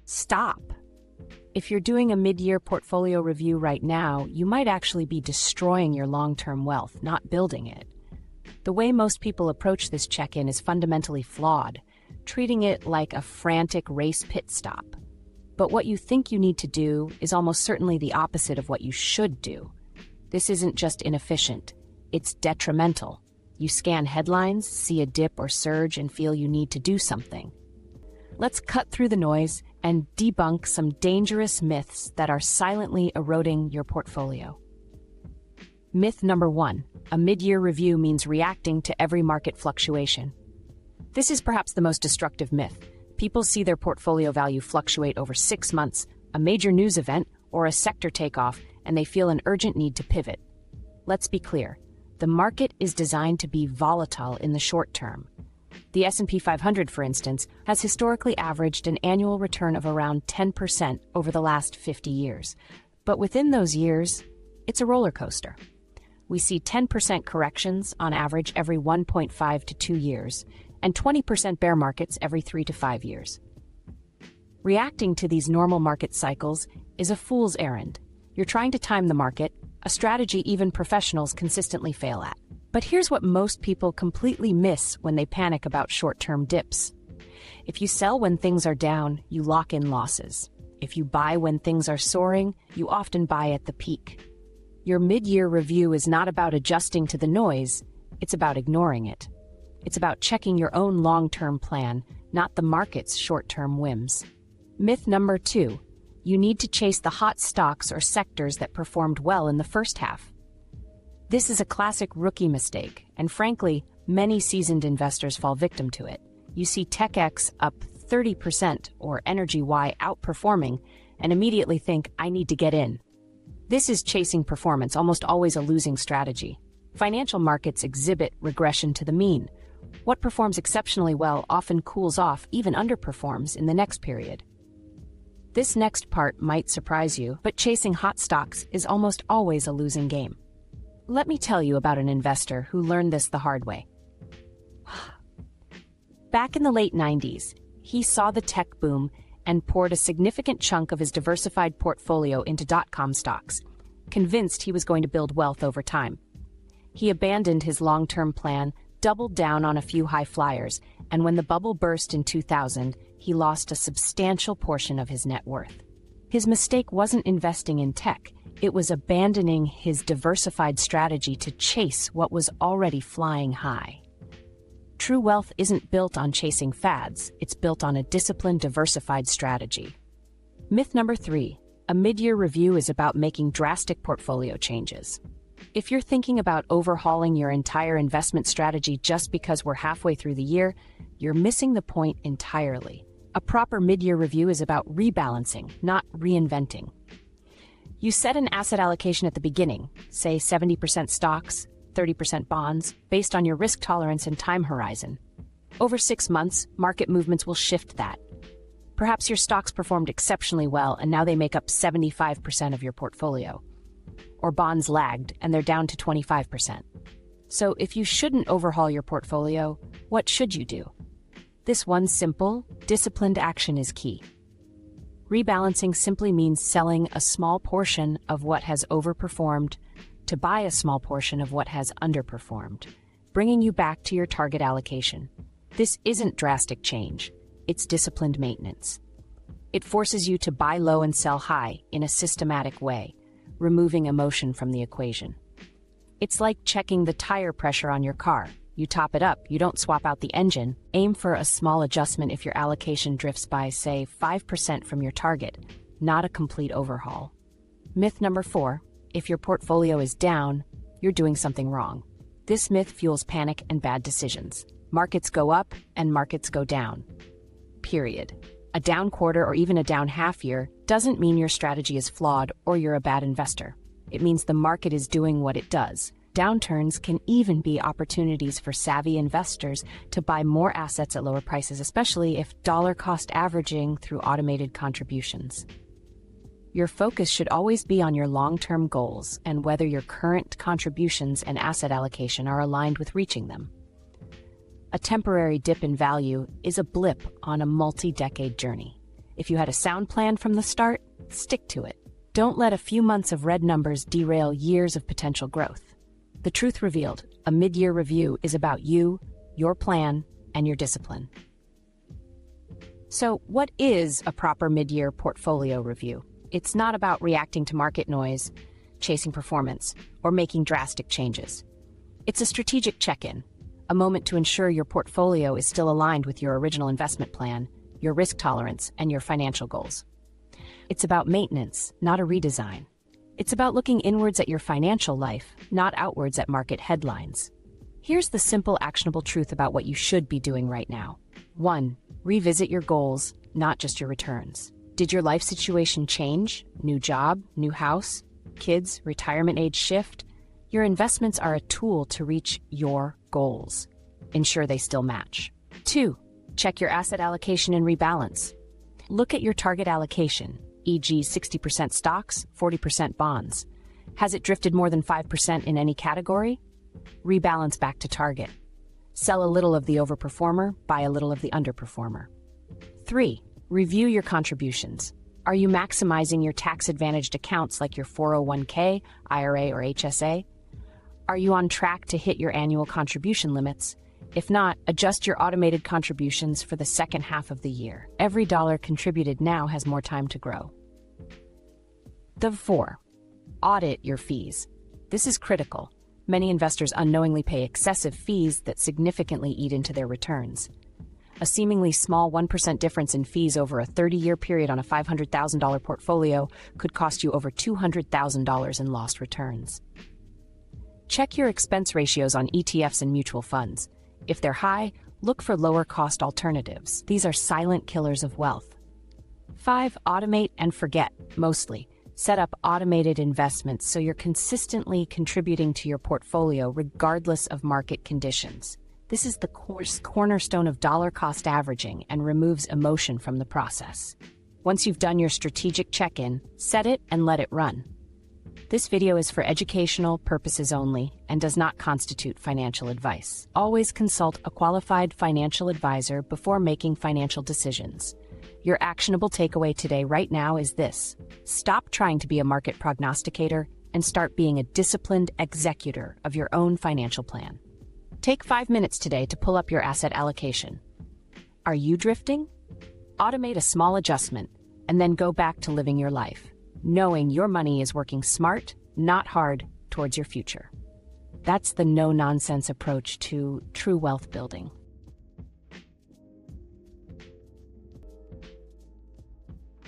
Stop. If you're doing a mid-year portfolio review right now, you might actually be destroying your long-term wealth, not building it. The way most people approach this check-in is fundamentally flawed, treating it like a frantic race pit stop. But what you think you need to do is almost certainly the opposite of what you should do. This isn't just inefficient, it's detrimental. You scan headlines, see a dip or surge, and feel you need to do something. Let's cut through the noise and debunk some dangerous myths that are silently eroding your portfolio. Myth number 1, a mid-year review means reacting to every market fluctuation. This is perhaps the most destructive myth. People see their portfolio value fluctuate over 6 months, a major news event, or a sector takeoff, and they feel an urgent need to pivot. Let's be clear. The market is designed to be volatile in the short term. The S&P 500, for instance, has historically averaged an annual return of around 10% over the last 50 years. But within those years, it's a roller coaster. We see 10% corrections on average every 1.5 to 2 years, and 20% bear markets every 3 to 5 years. Reacting to these normal market cycles is a fool's errand. You're trying to time the market, a strategy even professionals consistently fail at. But here's what most people completely miss when they panic about short-term dips. If you sell when things are down, you lock in losses. If you buy when things are soaring, you often buy at the peak. Your mid-year review is not about adjusting to the noise, it's about ignoring it. It's about checking your own long-term plan, not the market's short-term whims. Myth number 2, you need to chase the hot stocks or sectors that performed well in the first half. This is a classic rookie mistake, and frankly, many seasoned investors fall victim to it. You see TechX up 30% or Energy Y outperforming, and immediately think, I need to get in. This is chasing performance, almost always a losing strategy. Financial markets exhibit regression to the mean. What performs exceptionally well often cools off, even underperforms in the next period. This next part might surprise you, but chasing hot stocks is almost always a losing game. Let me tell you about an investor who learned this the hard way. Back in the late 90s, he saw the tech boom and poured a significant chunk of his diversified portfolio into dot-com stocks, convinced he was going to build wealth over time. He abandoned his long-term plan, doubled down on a few high flyers, and when the bubble burst in 2000, he lost a substantial portion of his net worth. His mistake wasn't investing in tech, it was abandoning his diversified strategy to chase what was already flying high. True wealth isn't built on chasing fads, it's built on a disciplined, diversified strategy. Myth number 3, a mid-year review is about making drastic portfolio changes. If you're thinking about overhauling your entire investment strategy just because we're halfway through the year, you're missing the point entirely. A proper mid-year review is about rebalancing, not reinventing. You set an asset allocation at the beginning, say 70% stocks, 30% bonds, based on your risk tolerance and time horizon. Over 6 months, market movements will shift that. Perhaps your stocks performed exceptionally well and now they make up 75% of your portfolio. Or bonds lagged and they're down to 25%. So if you shouldn't overhaul your portfolio, what should you do? This one simple, disciplined action is key. Rebalancing simply means selling a small portion of what has overperformed to buy a small portion of what has underperformed, bringing you back to your target allocation. This isn't drastic change, it's disciplined maintenance. It forces you to buy low and sell high in a systematic way, removing emotion from the equation. It's like checking the tire pressure on your car. You top it up, you don't swap out the engine. Aim for a small adjustment if your allocation drifts by, say, 5% from your target, not a complete overhaul. Myth number 4, if your portfolio is down, you're doing something wrong. This myth fuels panic and bad decisions. Markets go up and markets go down. Period. A down quarter or even a down half year doesn't mean your strategy is flawed or you're a bad investor. It means the market is doing what it does. Downturns can even be opportunities for savvy investors to buy more assets at lower prices, especially if dollar-cost averaging through automated contributions. Your focus should always be on your long-term goals and whether your current contributions and asset allocation are aligned with reaching them. A temporary dip in value is a blip on a multi-decade journey. If you had a sound plan from the start, stick to it. Don't let a few months of red numbers derail years of potential growth. The Truth Revealed, a mid-year review, is about you, your plan, and your discipline. So, what is a proper mid-year portfolio review? It's not about reacting to market noise, chasing performance, or making drastic changes. It's a strategic check-in, a moment to ensure your portfolio is still aligned with your original investment plan, your risk tolerance, and your financial goals. It's about maintenance, not a redesign. It's about looking inwards at your financial life, not outwards at market headlines. Here's the simple, actionable truth about what you should be doing right now. 1. Revisit your goals, not just your returns. Did your life situation change? New job, new house, kids, retirement age shift? Your investments are a tool to reach your goals. Ensure they still match. 2. Check your asset allocation and rebalance. Look at your target allocation, e.g. 60% stocks, 40% bonds. Has it drifted more than 5% in any category? Rebalance back to target. Sell a little of the overperformer, buy a little of the underperformer. 3. Review your contributions. Are you maximizing your tax-advantaged accounts like your 401k, IRA, or HSA? Are you on track to hit your annual contribution limits? If not, adjust your automated contributions for the second half of the year. Every dollar contributed now has more time to grow. 4. Audit your fees. This is critical. Many investors unknowingly pay excessive fees that significantly eat into their returns. A seemingly small 1% difference in fees over a 30-year period on a $500,000 portfolio could cost you over $200,000 in lost returns. Check your expense ratios on ETFs and mutual funds. If they're high, look for lower-cost alternatives. These are silent killers of wealth. 5. Automate and forget, mostly. Set up automated investments so you're consistently contributing to your portfolio regardless of market conditions. This is the cornerstone of dollar-cost averaging and removes emotion from the process. Once you've done your strategic check-in, set it and let it run. This video is for educational purposes only and does not constitute financial advice. Always consult a qualified financial advisor before making financial decisions. Your actionable takeaway today, right now, is this: stop trying to be a market prognosticator and start being a disciplined executor of your own financial plan. Take 5 minutes today to pull up your asset allocation. Are you drifting? Automate a small adjustment and then go back to living your life, knowing your money is working smart, not hard, towards your future. That's the no-nonsense approach to true wealth building.